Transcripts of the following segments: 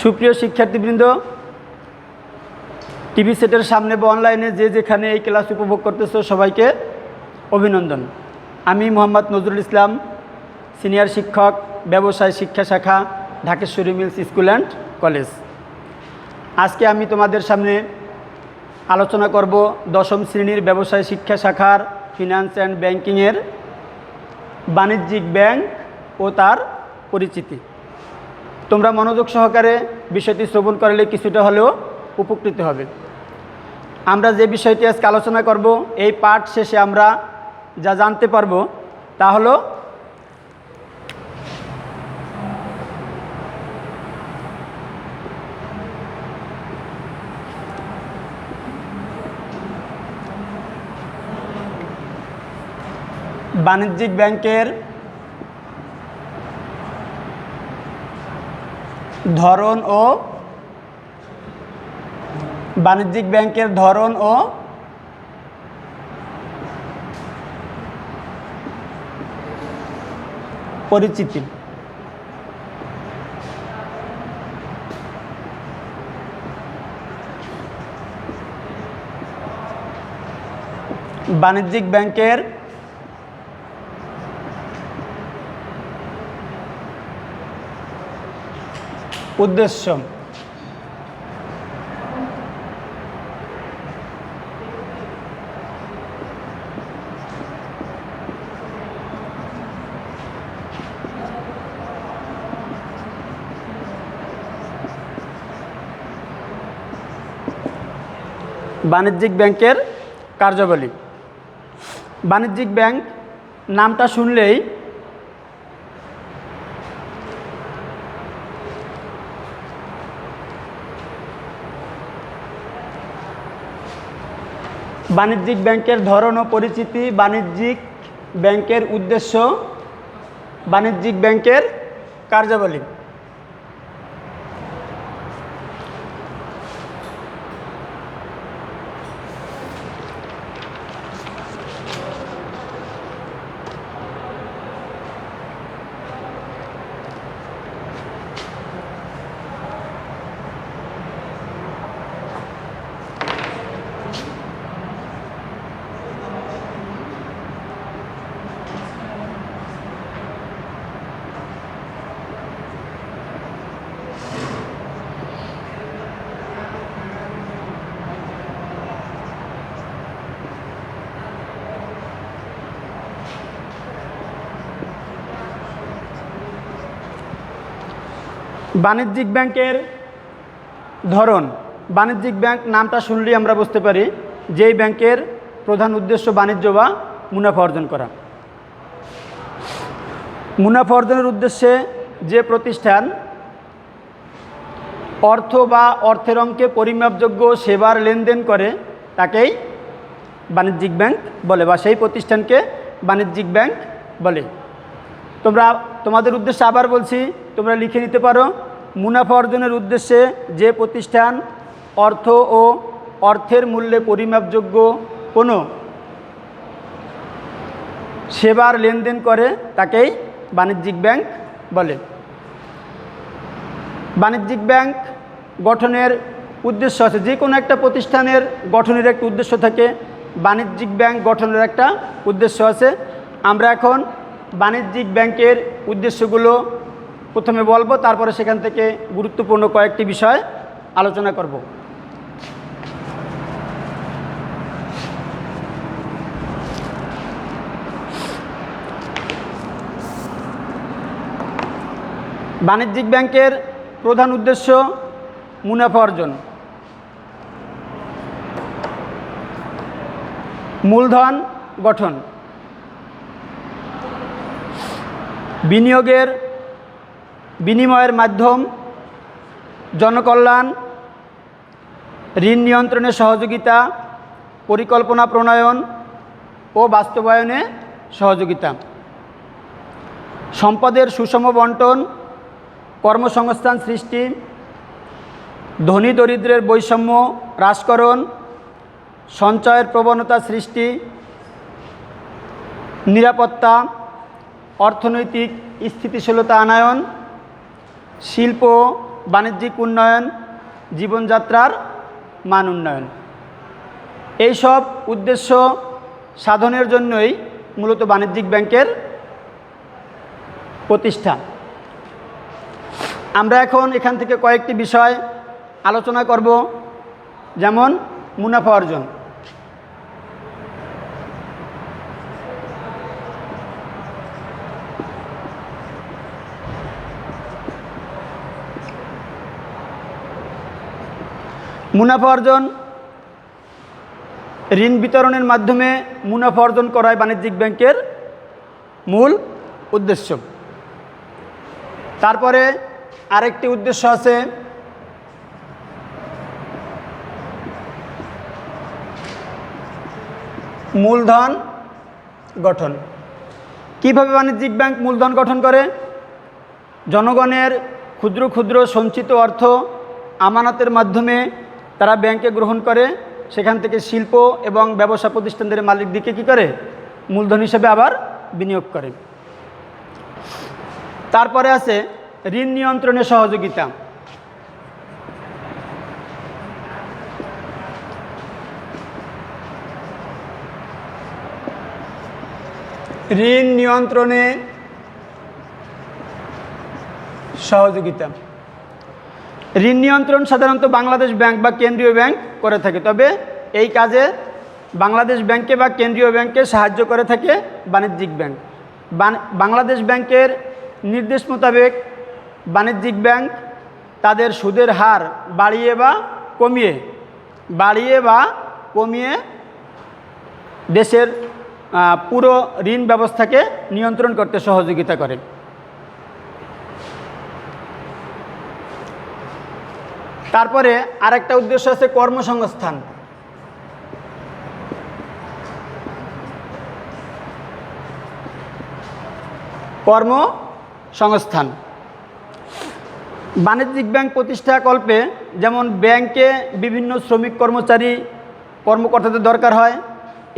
সুপ্রিয় শিক্ষার্থীবৃন্দ, টিভি সেটের সামনে বা অনলাইনে যে যেখানে এই ক্লাস উপভোগ করতেছো সবাইকে অভিনন্দন। আমি মোহাম্মদ নজরুল ইসলাম, সিনিয়র শিক্ষক, ব্যবসায় শিক্ষা শাখা, Dhakeshwari mills school and college. আজকে আমি তোমাদের সামনে আলোচনা করব দশম শ্রেণীর ব্যবসায় শিক্ষা শাখার ফিনান্স অ্যান্ড ব্যাংকিংয়ের বাণিজ্যিক ব্যাংক ও তার পরিচিতি। তোমরা মনোযোগ সহকারে বিষয়টি শ্রবণ করলে কিছুটা হলেও উপকৃত হবে। আমরা যে বিষয়টি আজকে আলোচনা করব, এই পাঠ শেষে আমরা যা জানতে পারবো তা হলো বাণিজ্যিক ব্যাংকের ধরন ও পরিচিতি। বাণিজ্যিক ব্যাংকের উদ্দেশ্য। বাণিজ্যিক ব্যাংকের কার্যাবলী। বাণিজ্যিক ব্যাংক নামটা শুনলেই বাণিজ্যিক ব্যাংকের ধরন ও পরিচিতি, বাণিজ্যিক ব্যাংকের উদ্দেশ্য, বাণিজ্যিক ব্যাংকের কার্যাবলী। বাণিজ্যিক ব্যাংকের ধরন। বাণিজ্যিক ব্যাংক নামটা শুনলেই আমরা বুঝতে পারি যেই ব্যাংকের প্রধান উদ্দেশ্য বাণিজ্য বা মুনাফা অর্জন করা। মুনাফা অর্জনের উদ্দেশ্যে যে প্রতিষ্ঠান অর্থ বা অর্থের অঙ্কে পরিমাপযোগ্য সেবার লেনদেন করে তাকেই বাণিজ্যিক ব্যাংক বলে, বা সেই প্রতিষ্ঠানকে বাণিজ্যিক ব্যাংক বলে। তোমাদের উদ্দেশ্যে আবার বলছি, তোমরা লিখে নিতে পারো। মুনাফা অর্জনের উদ্দেশ্যে যে প্রতিষ্ঠান অর্থ ও অর্থের মূল্যে পরিমাপযোগ্য কোনো সেবার লেনদেন করে তাকেই বাণিজ্যিক ব্যাংক বলে। বাণিজ্যিক ব্যাংক গঠনের উদ্দেশ্য আছে। যে কোনো একটা প্রতিষ্ঠানের গঠনের একটা উদ্দেশ্য থাকে, বাণিজ্যিক ব্যাংক গঠনের একটা উদ্দেশ্য আছে। আমরা এখন বাণিজ্যিক ব্যাংকের উদ্দেশ্যগুলো প্রথমে বলবো, তারপরে সেখান থেকে গুরুত্বপূর্ণ কয়েকটি বিষয় আলোচনা করব। বাণিজ্যিক ব্যাংকের প্রধান উদ্দেশ্য মুনাফা অর্জন, মূলধন গঠন, বিনিয়োগের বিনিময়ের মাধ্যম, জনকল্যাণ, ঋণ নিয়ন্ত্রণে সহযোগিতা, পরিকল্পনা প্রণয়ন ও বাস্তবায়নে সহযোগিতা, সম্পদের সুষম বন্টন, কর্মসংস্থান সৃষ্টি, ধনী দরিদ্রের বৈষম্য হ্রাসকরণ, সঞ্চয়ের প্রবণতা সৃষ্টি, নিরাপত্তা, অর্থনৈতিক স্থিতিশীলতা আনয়ন, শিল্প বাণিজ্যিক উন্নয়ন, জীবনযাত্রার মান উন্নয়ন। এই সব উদ্দেশ্য সাধনের জন্যই মূলত বাণিজ্যিক ব্যাংকের প্রতিষ্ঠা। আমরা এখন এখান থেকে কয়েকটি বিষয় আলোচনা করব, যেমন মুনাফা অর্জন। মুনাফা অর্জন, ঋণ বিতরণের মাধ্যমে মুনাফা অর্জন করাই বাণিজ্যিক ব্যাংকের মূল উদ্দেশ্য। তারপরে আরেকটি উদ্দেশ্য আছে মূলধন গঠন। কিভাবে বাণিজ্যিক ব্যাংক মূলধন গঠন করে? জনগণের ক্ষুদ্র ক্ষুদ্র সঞ্চিত অর্থ আমানতের মাধ্যমে তারা ব্যাংকে গ্রহণ করে, সেখান থেকে শিল্প এবং ব্যবসা প্রতিষ্ঠানদের মালিক দিকে কী করে? মূলধন হিসেবে আবার বিনিয়োগ করে। তারপরে আছে ঋণ নিয়ন্ত্রণে সহযোগিতা। ঋণ নিয়ন্ত্রণে সহযোগিতা। ঋণ নিয়ন্ত্রণ সাধারণত বাংলাদেশ ব্যাংক বা কেন্দ্রীয় ব্যাংক করে থাকে, তবে এই কাজে বাংলাদেশ ব্যাংকে বা কেন্দ্রীয় ব্যাংকে সাহায্য করে থাকে বাণিজ্যিক ব্যাংক। বাংলাদেশ ব্যাংকের নির্দেশ মোতাবেক বাণিজ্যিক ব্যাংক তাদের সুদের হার বাড়িয়ে বা কমিয়ে দেশের পুরো ঋণ ব্যবস্থাকে নিয়ন্ত্রণ করতে সহযোগিতা করে। তারপরে আরেকটা উদ্দেশ্য আছে কর্মসংস্থান। কর্মসংস্থান, বাণিজ্যিক ব্যাংক প্রতিষ্ঠাকল্পে যেমন ব্যাংকে বিভিন্ন শ্রমিক কর্মকর্তাদের দরকার হয়,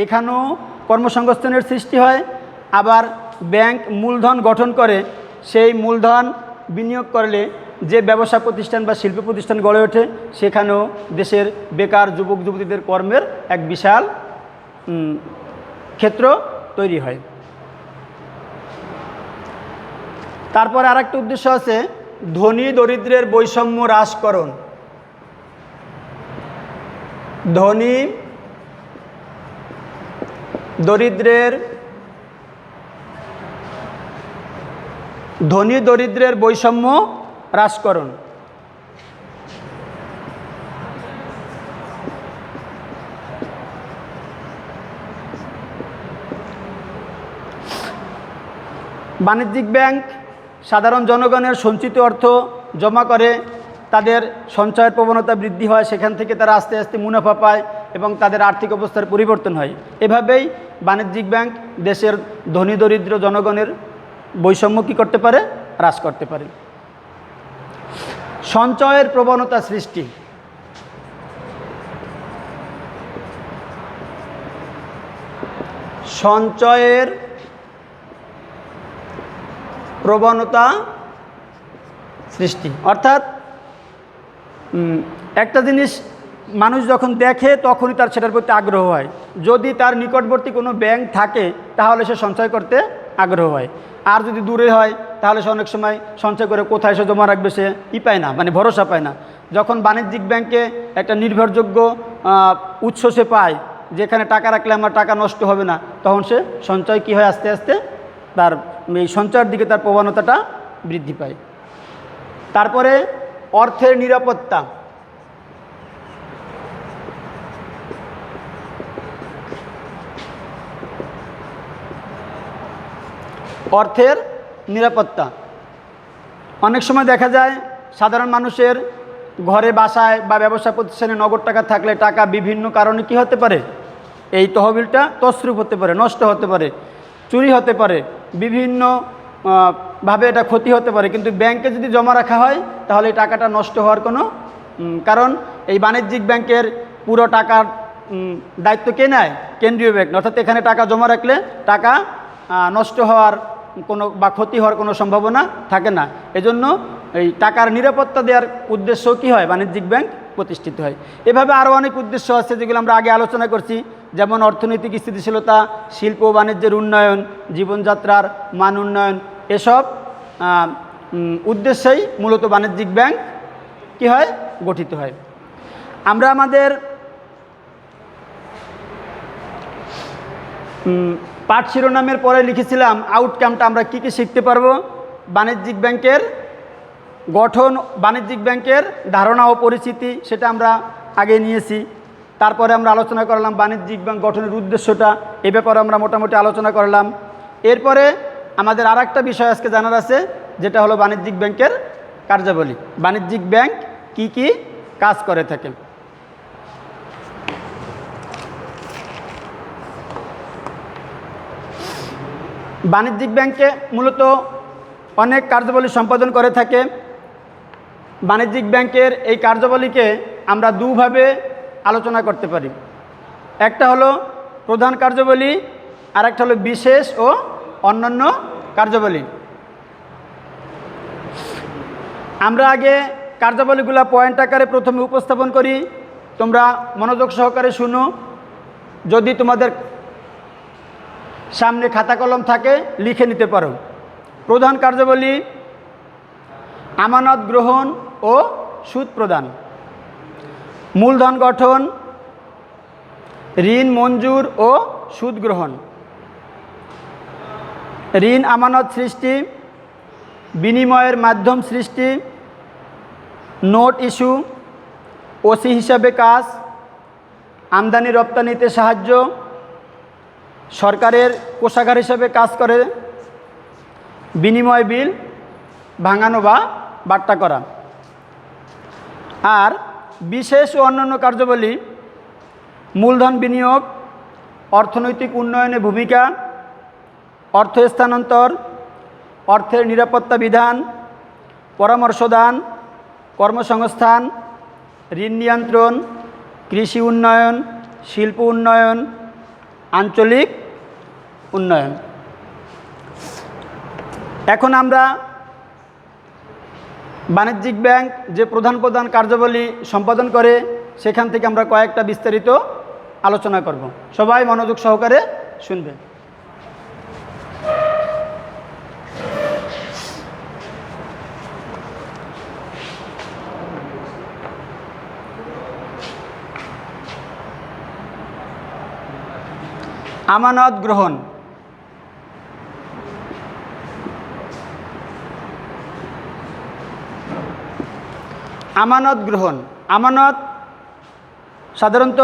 এখানেও কর্মসংস্থানের সৃষ্টি হয়। আবার ব্যাংক মূলধন গঠন করে, সেই মূলধন বিনিয়োগ করলে যে ব্যবসা প্রতিষ্ঠান বা শিল্প প্রতিষ্ঠান গড়ে ওঠে, সেখানেও দেশের বেকার যুবক যুবতীদের কর্মের এক বিশাল ক্ষেত্র তৈরি হয়। তারপরে আরেকটা উদ্দেশ্য আছে ধনী দরিদ্রের বৈষম্য হ্রাসকরণ। ধনী দরিদ্রের বৈষম্য হ্রাসকরণ। বাণিজ্যিক ব্যাংক সাধারণ জনগণের সঞ্চিত অর্থ জমা করে, তাদের সঞ্চয়ের প্রবণতা বৃদ্ধি হয়, সেখান থেকে তারা আস্তে আস্তে মুনাফা পায় এবং তাদের আর্থিক অবস্থার পরিবর্তন হয়। এভাবেই বাণিজ্যিক ব্যাংক দেশের ধনী দরিদ্র জনগণের বৈষম্য কী করতে পারে? হ্রাস করতে পারে। সঞ্চয়ের প্রবণতা সৃষ্টি। সঞ্চয়ের প্রবণতা সৃষ্টি অর্থাৎ একটা জিনিস মানুষ যখন দেখে তখনই তার সেটার প্রতি আগ্রহ হয়। যদি তার নিকটবর্তী কোনো ব্যাংক থাকে তাহলে সে সঞ্চয় করতে আগ্রহ হয়, আর যদি দূরে হয় তাহলে সে অনেক সময় সঞ্চয় করে কোথায় সে জমা রাখবে সে পায় না, মানে ভরসা পায় না। যখন বাণিজ্যিক ব্যাংকে একটা নির্ভরযোগ্য উৎস সে পায়, যেখানে টাকা রাখলে আমার টাকা নষ্ট হবে না, তখন সে সঞ্চয় কী হয়, আস্তে আস্তে তার এই সঞ্চয়ের দিকে তার প্রবণতাটা বৃদ্ধি পায়। তারপরে অর্থের নিরাপত্তা। অর্থের নিরাপত্তা, অনেক সময় দেখা যায় সাধারণ মানুষের ঘরে বাসায় বা ব্যবসা প্রতিষ্ঠানে নগদ টাকা থাকলে টাকা বিভিন্ন কারণে কি হতে পারে, এই তহবিলটা তছরূপ হতে পারে, নষ্ট হতে পারে, চুরি হতে পারে, বিভিন্ন ভাবে এটা ক্ষতি হতে পারে। কিন্তু ব্যাংকে যদি জমা রাখা হয় তাহলে এই টাকাটা নষ্ট হওয়ার কোনো কারণ, এই বাণিজ্যিক ব্যাংকের পুরো টাকার দায়িত্ব কে নেয়? কেন্দ্রীয় ব্যাংক। অর্থাৎ এখানে টাকা জমা রাখলে টাকা নষ্ট হওয়ার কোনো বা ক্ষতি হওয়ার কোনো সম্ভাবনা থাকে না। এজন্য এই টাকার নিরাপত্তা দেওয়ার উদ্দেশ্য কি হয়, বাণিজ্যিক ব্যাংক প্রতিষ্ঠিত হয়। এভাবে আরও অনেক উদ্দেশ্য আছে যেগুলো আমরা আগে আলোচনা করছি, যেমন অর্থনৈতিক স্থিতিশীলতা, শিল্প ও বাণিজ্যের উন্নয়ন, জীবনযাত্রার মান উন্নয়ন, এসব উদ্দেশ্যেই মূলত বাণিজ্যিক ব্যাংক কি হয়, গঠিত হয়। আমরা আমাদের পাঠ শিরোনামের পরে লিখেছিলাম আউটকামটা আমরা কি কি শিখতে পারবো। বাণিজ্যিক ব্যাংকের গঠন, বাণিজ্যিক ব্যাংকের ধারণা ও পরিচিতি, সেটা আমরা আগে নিয়েছি। তারপরে আমরা আলোচনা করলাম বাণিজ্যিক ব্যাংক গঠনের উদ্দেশ্যটা, এ ব্যাপারে আমরা মোটামুটি আলোচনা করলাম। এরপরে আমাদের আর একটা বিষয় আজকে জানার আছে, যেটা হলো বাণিজ্যিক ব্যাংকের কার্যাবলী। বাণিজ্যিক ব্যাংক কি কি কাজ করে থাকে। বাণিজ্যিক ব্যাংকে মূলত অনেক কার্যাবলী সম্পাদন করে থাকে। বাণিজ্যিক ব্যাংকের এই কার্যাবলীকে আমরা দুভাবে আলোচনা করতে পারি। একটা হলো প্রধান কার্যাবলী, আর একটা হলো বিশেষ ও অন্যান্য কার্যাবলী। আমরা আগে কার্যাবলীগুলো পয়েন্ট আকারে প্রথমে উপস্থাপন করি, তোমরা মনোযোগ সহকারে শুনো। যদি তোমাদের সামনে খাতা কলম থাকে লিখে নিতে পারো। প্রধান কার্যাবলী: আমানত গ্রহণ ও সুদ প্রদান, মূলধন গঠন, ঋণ মঞ্জুর ও সুদ গ্রহণ, ঋণ আমানত সৃষ্টি, বিনিময়ের মাধ্যম সৃষ্টি, নোট ইস্যু, ওসি হিসাবে কাজ, আমদানি রপ্তানিতে সাহায্য, সরকারের কোষাগার হিসাবে কাজ করে, বিনিময় বিল ভাঙানো বা বাট্টা করা। আর বিশেষ ও অন্যান্য কার্যাবলী: মূলধন বিনিয়োগ, অর্থনৈতিক উন্নয়নে ভূমিকা, অর্থ স্থানান্তর, অর্থের নিরাপত্তা বিধান, পরামর্শ দান, কর্মসংস্থান, ঋণ নিয়ন্ত্রণ, কৃষি উন্নয়ন, শিল্প উন্নয়ন, আঞ্চলিক উন্নয়ন। এখন আমরা বাণিজ্যিক ব্যাংক যে প্রধান প্রধান কার্যাবলী সম্পাদন করে সেখান থেকে আমরা কয়েকটা বিস্তারিত আলোচনা করব। সবাই মনোযোগ সহকারে শুনবেন। আমানত গ্রহণ। আমানত গ্রহণ, আমানত সাধারণত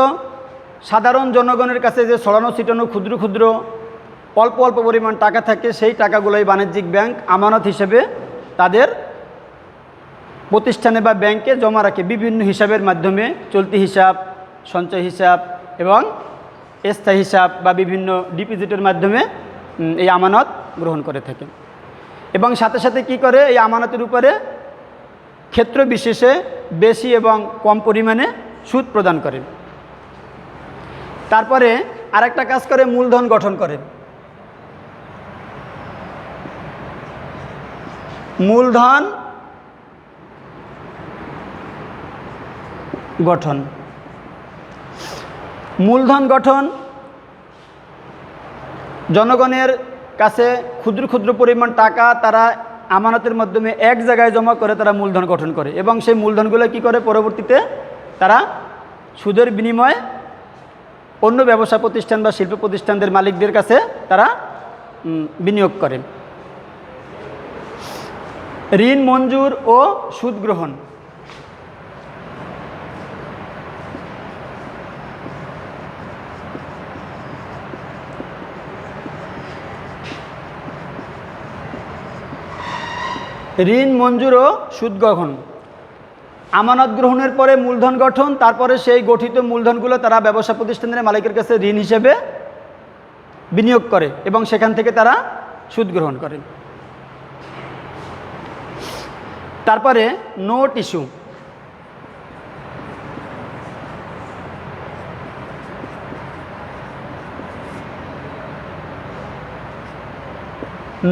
সাধারণ জনগণের কাছে যে ছড়ানো ছিটানো ক্ষুদ্র ক্ষুদ্র অল্প অল্প পরিমাণ টাকা থাকে, সেই টাকাগুলোই বাণিজ্যিক ব্যাংক আমানত হিসেবে তাদের প্রতিষ্ঠানে বা ব্যাংকে জমা রাখে বিভিন্ন হিসাবের মাধ্যমে, চলতি হিসাব, সঞ্চয় হিসাব এবং স্থায়ী হিসাব বা বিভিন্ন ডিপোজিটের মাধ্যমে এই আমানত গ্রহণ করে থাকে। এবং সাথে সাথে কি করে, এই আমানতের উপরে ক্ষেত্র বিশেষে বেশি এবং কম পরিমাণে সুদ প্রদান করে। তারপরে আরেকটা কাজ করে, মূলধন গঠন করে। মূলধন গঠন, মূলধন গঠন জনগণের কাছে ক্ষুদ্র ক্ষুদ্র পরিমাণ টাকা তারা আমানতের মাধ্যমে এক জায়গায় জমা করে তারা মূলধন গঠন করে, এবং সেই মূলধনগুলো কি করে, পরবর্তীতে তারা সুদের বিনিময়ে অন্য ব্যবসা প্রতিষ্ঠান বা শিল্প প্রতিষ্ঠানদের মালিকদের কাছে তারা বিনিয়োগ করে। ঋণ মঞ্জুর ও সুদ গ্রহণ। ঋণ মঞ্জুর ও সুদ গ্রহণ, আমানত গ্রহণের পরে মূলধন গঠন, তারপরে সেই গঠিত মূলধনগুলো তারা ব্যবসা প্রতিষ্ঠানের মালিকের কাছে ঋণ হিসেবে বিনিয়োগ করে এবং সেখান থেকে তারা সুদ গ্রহণ করে। তারপরে নোট ইস্যু।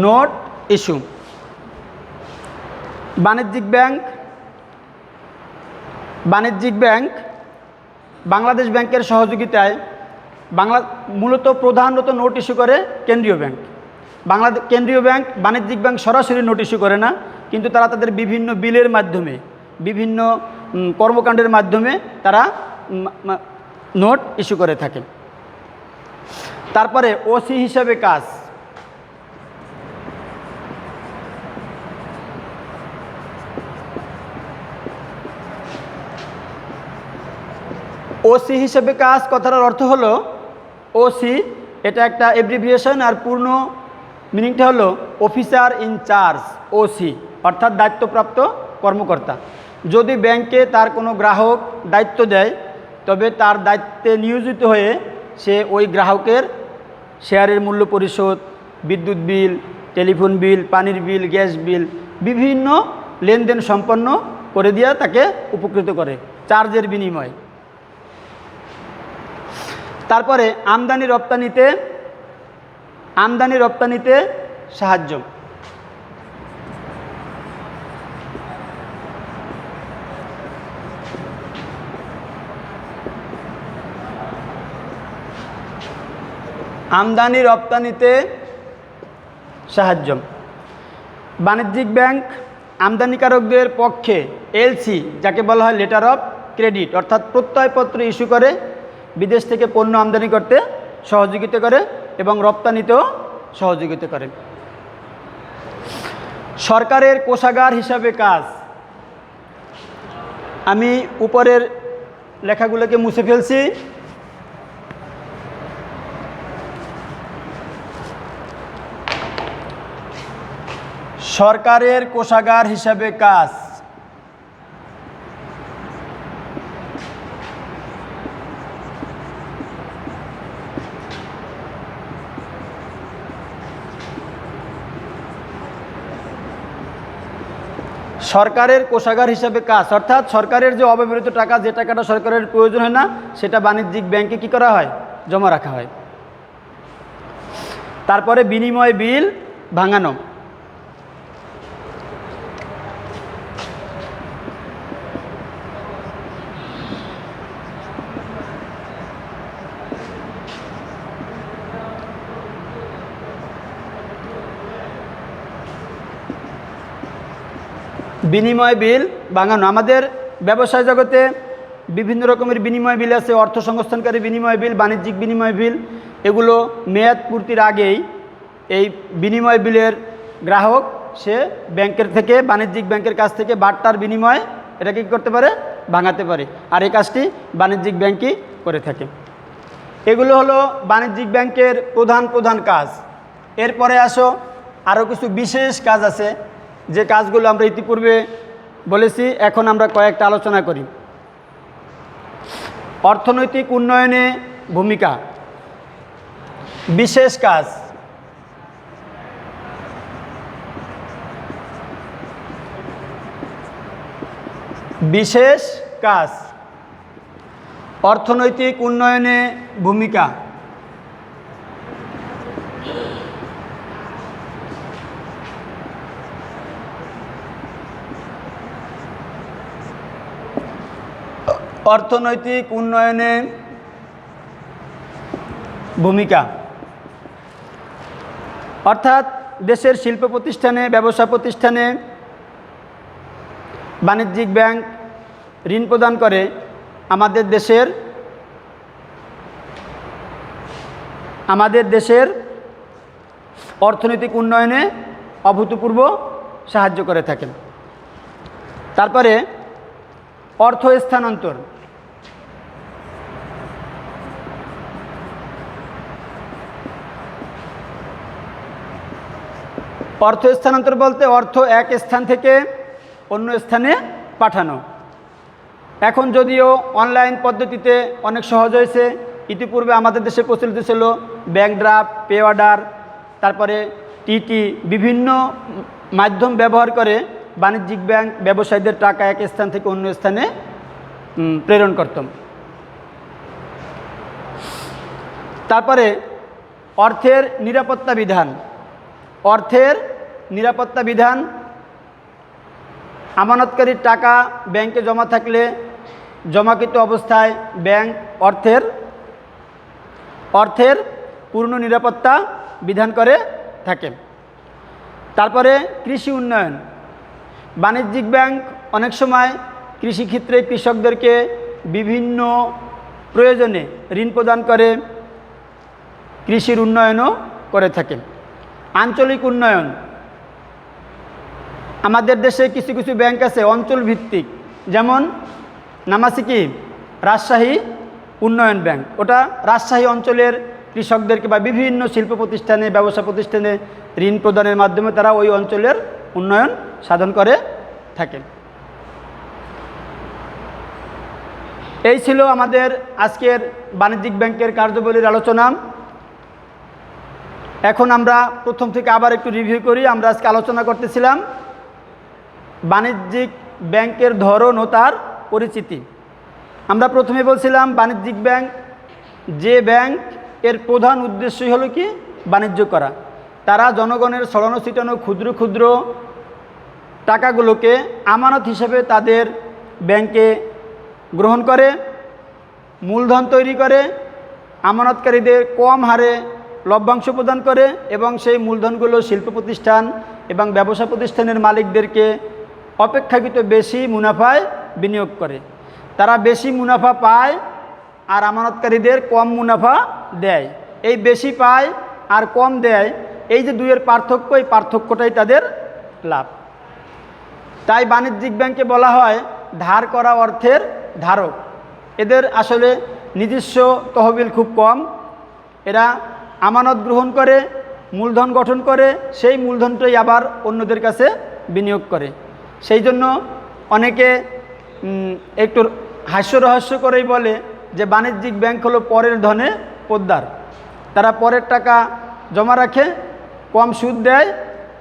নোট ইস্যু বাণিজ্যিক ব্যাংক বাংলাদেশ ব্যাংকের সহযোগিতায় মূলত প্রধানত নোট ইস্যু করে কেন্দ্রীয় ব্যাংক। কেন্দ্রীয় ব্যাংক বাণিজ্যিক ব্যাংক সরাসরি নোট ইস্যু করে না, কিন্তু তারা তাদের বিভিন্ন বিলের মাধ্যমে, বিভিন্ন কর্মকাণ্ডের মাধ্যমে তারা নোট ইস্যু করে থাকে। তারপরে ওসি হিসাবে কাজ। ওসি হিসেবে কাজ কথাটার অর্থ হলো ওসি, এটা একটা এব্রিভিয়েশন, আর পূর্ণ মিনিংটা হলো অফিসার ইনচার্জ। ওসি অর্থাৎ দায়িত্বপ্রাপ্ত কর্মকর্তা। যদি ব্যাংকে তার কোনো গ্রাহক দায়িত্ব দেয়, তবে তার দায়িত্বে নিয়োজিত হয়ে সে ওই গ্রাহকের শেয়ারের মূল্য পরিশোধ, বিদ্যুৎ বিল, টেলিফোন বিল, পানির বিল, গ্যাস বিল, বিভিন্ন লেনদেন সম্পন্ন করে দিয়ে তাকে উপকৃত করে চার্জের বিনিময়ে। তারপরে আমদানি রপ্তানিতে সাহায্য। আমদানি রপ্তানিতে সাহায্য। বাণিজ্যিক ব্যাংক আমদানিকারকদের পক্ষে এলসি, যাকে বলা হয় লেটার অফ ক্রেডিট, অর্থাৎ প্রত্যয়পত্র ইস্যু করে বিদেশ থেকে পণ্য আমদানি করতে সহযোগিতা করে এবং রপ্তানিতেও সহযোগিতা করে। সরকারের কোষাগার হিসাবে কাজ। আমি উপরের লেখাগুলোকে মুছে ফেলছি। সরকারের কোষাগার হিসাবে কাজ। সরকারের কোষাগার হিসাবে কাজ অর্থাৎ সরকারের যে অব্যবহৃত টাকা, যে টাকাটা সরকারের প্রয়োজন হয় না, সেটা বাণিজ্যিক ব্যাংকে কি করা হয়? জমা রাখা হয়। তারপরে বিনিময় বিল ভাঙানো। বিনিময় বিল ভাঙানো। আমাদের ব্যবসায় জগতে বিভিন্ন রকমের বিনিময় বিল আছে। অর্থ সংস্থানকারী বিনিময় বিল, বাণিজ্যিক বিনিময় বিল, এগুলো মেয়াদ পূর্তির আগেই এই বিনিময় বিলের গ্রাহক সে ব্যাংকের থেকে, বাণিজ্যিক ব্যাংকের কাছ থেকে বার্তার বিনিময়ে এটাকে কী করতে পারে? ভাঙাতে পারে। আর এই কাজটি বাণিজ্যিক ব্যাংকই করে থাকে। এগুলো হলো বাণিজ্যিক ব্যাংকের প্রধান কাজ। এরপরে আসো আরও কিছু বিশেষ কাজ আছে, যে কাজগুলো আমরা ইতিপূর্বে বলেছি, এখন আমরা কয়েকটা আলোচনা করি। অর্থনৈতিক উন্নয়নে ভূমিকা। বিশেষ কাজ। বিশেষ কাজ, অর্থনৈতিক উন্নয়নে ভূমিকা। অর্থনৈতিক উন্নয়নে ভূমিকা অর্থাৎ দেশের শিল্প প্রতিষ্ঠানে, ব্যবসা প্রতিষ্ঠানে বাণিজ্যিক ব্যাংক ঋণ প্রদান করে আমাদের দেশের অর্থনৈতিক উন্নয়নে অভূতপূর্ব সাহায্য করে থাকেন। তারপরে অর্থ স্থানান্তর। অর্থ স্থানান্তর বলতে অর্থ এক স্থান থেকে অন্য স্থানে পাঠানো। এখন যদিও অনলাইন পদ্ধতিতে অনেক সহজ হয়েছে, ইতিপূর্বে আমাদের দেশে প্রচলিত ছিল ব্যাংক ড্রাফট, পে অর্ডার, তারপরে টিটি, বিভিন্ন মাধ্যম ব্যবহার করে বাণিজ্যিক ব্যাংক ব্যবসায়ীদের টাকা এক স্থান থেকে অন্য স্থানে প্রেরণ করত। তারপরে অর্থের নিরাপত্তা বিধান। অর্থের নিরাপত্তা বিধান আমানতকারীর টাকা ব্যাংকে জমা থাকলে জমাকৃত অবস্থায় ব্যাংক অর্থের পূর্ণ নিরাপত্তা বিধান করে থাকে। তারপরে কৃষি উন্নয়ন। বাণিজ্যিক ব্যাংক অনেক সময় কৃষিক্ষেত্রে কৃষকদেরকে বিভিন্ন প্রয়োজনে ঋণ প্রদান করে, কৃষির উন্নয়নও করে থাকে। আঞ্চলিক উন্নয়ন। আমাদের দেশে কিছু কিছু ব্যাংক আছে অঞ্চল ভিত্তিক, যেমন নাম আছে কি রাজশাহী উন্নয়ন ব্যাংক। ওটা রাজশাহী অঞ্চলের কৃষকদেরকে বা বিভিন্ন শিল্প প্রতিষ্ঠানে, ব্যবসা প্রতিষ্ঠানে ঋণ প্রদানের মাধ্যমে তারা ওই অঞ্চলের উন্নয়ন সাধন করে থাকে। এই ছিল আমাদের আজকের বাণিজ্যিক ব্যাংকের কার্যাবলীর আলোচনা। এখন আমরা প্রথম থেকে আবার একটু রিভিউ করি। আমরা আজকে আলোচনা করতেছিলাম বাণিজ্যিক ব্যাংকের ধরন ও তার পরিচিতি। আমরা প্রথমে বলছিলাম বাণিজ্যিক ব্যাংক, যে ব্যাংক এর প্রধান উদ্দেশ্যই হলো কি বাণিজ্য করা। তারা জনগণের ছড়ানো ছিটানো ক্ষুদ্র ক্ষুদ্র টাকাগুলোকে আমানত হিসেবে তাদের ব্যাংকে গ্রহণ করে, মূলধন তৈরি করে, আমানতকারীদের কম হারে লভ্যাংশ প্রদান করে এবং সেই মূলধনগুলো শিল্প প্রতিষ্ঠান এবং ব্যবসা প্রতিষ্ঠানের মালিকদেরকে অপেক্ষাকৃত বেশি মুনাফায় বিনিয়োগ করে। তারা বেশি মুনাফা পায় আর আমানতকারীদের কম মুনাফা দেয়। এই বেশি পায় আর কম দেয়, এই যে দুইয়ের পার্থক্য, এই পার্থক্যটাই তাদের লাভ। তাই বাণিজ্যিক ব্যাংকে বলা হয় ধার করা অর্থের ধারক। এদের আসলে নিজস্ব তহবিল খুব কম। এরা আমানত গ্রহণ করে, মূলধন গঠন করে, সেই মূলধনটাই আবার অন্যদের কাছে বিনিয়োগ করে। সেই জন্য অনেকে একটু হাস্যরহস্য করেই বলে যে বাণিজ্যিক ব্যাংক হলো পরের ধনে পোদ্দার। তারা পরের টাকা জমা রাখে, কম সুদ দেয়,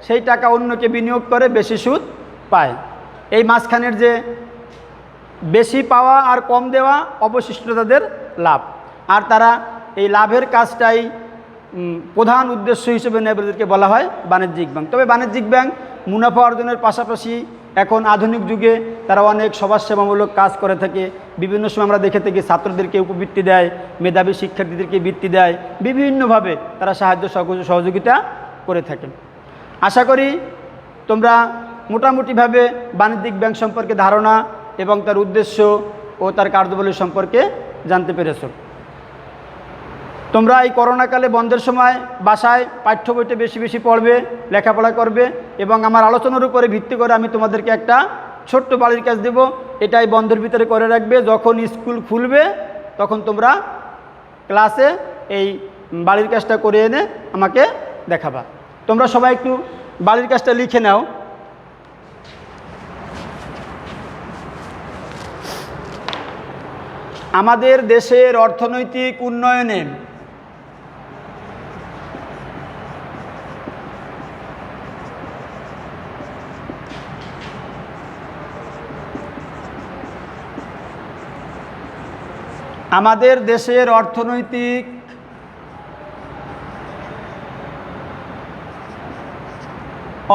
সেই টাকা অন্যকে বিনিয়োগ করে বেশি সুদ পায়। এই মাঝখানের যে বেশি পাওয়া আর কম দেওয়া অবশিষ্ট তাদের লাভ, আর তারা এই লাভের কাজটাই প্রধান উদ্দেশ্য হিসেবে নেবেদেরকে বলা হয় বাণিজ্যিক ব্যাংক। তবে বাণিজ্যিক ব্যাংক মুনাফা অর্জনের পাশাপাশি এখন আধুনিক যুগে তারা অনেক সমাজসেবামূলক কাজ করে থাকে। বিভিন্ন সময় আমরা দেখে থাকি ছাত্রদেরকে উপবৃত্তি দেয়, মেধাবী শিক্ষার্থীদেরকে বৃত্তি দেয়, বিভিন্নভাবে তারা সাহায্য সহযোগিতা করে থাকেন। আশা করি তোমরা মোটামুটিভাবে বাণিজ্যিক ব্যাংক সম্পর্কে ধারণা এবং তার উদ্দেশ্য ও তার কার্যাবলী সম্পর্কে জানতে পেরেছো। তোমরা এই করোনাকালে বন্ধের সময় বাসায় পাঠ্য বইটা বেশি বেশি পড়বে, লেখাপড়া করবে এবং আমার আলোচনার উপরে ভিত্তি করে আমি তোমাদেরকে একটা ছোট্ট বাড়ির কাজ দেব। এটাই বন্ধের ভিতরে করে রাখবে। যখন স্কুল খুলবে তখন তোমরা ক্লাসে এই বাড়ির কাজটা করে এনে আমাকে দেখাবা। তোমরা সবাই একটু বাড়ির কাজটা লিখে নাও। আমাদের দেশের অর্থনৈতিক উন্নয়নে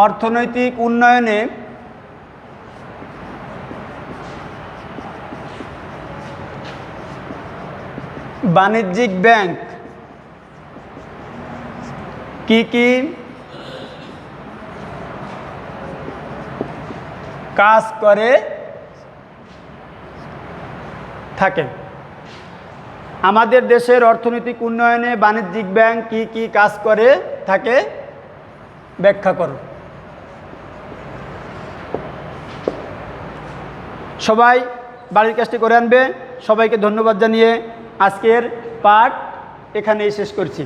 অর্থনৈতিক উন্নয়নে বাণিজ্যিক ব্যাংক কি কি কাজ করে থাকে? আমাদের দেশের অর্থনৈতিক উন্নয়নে বাণিজ্যিক ব্যাংক কি কি কাজ করে থাকে ব্যাখ্যা করো। সবাই বাড়ির কাজটি করে আনবে। সবাইকে ধন্যবাদ জানিয়ে আজকের পাঠ এখানেই শেষ করছি।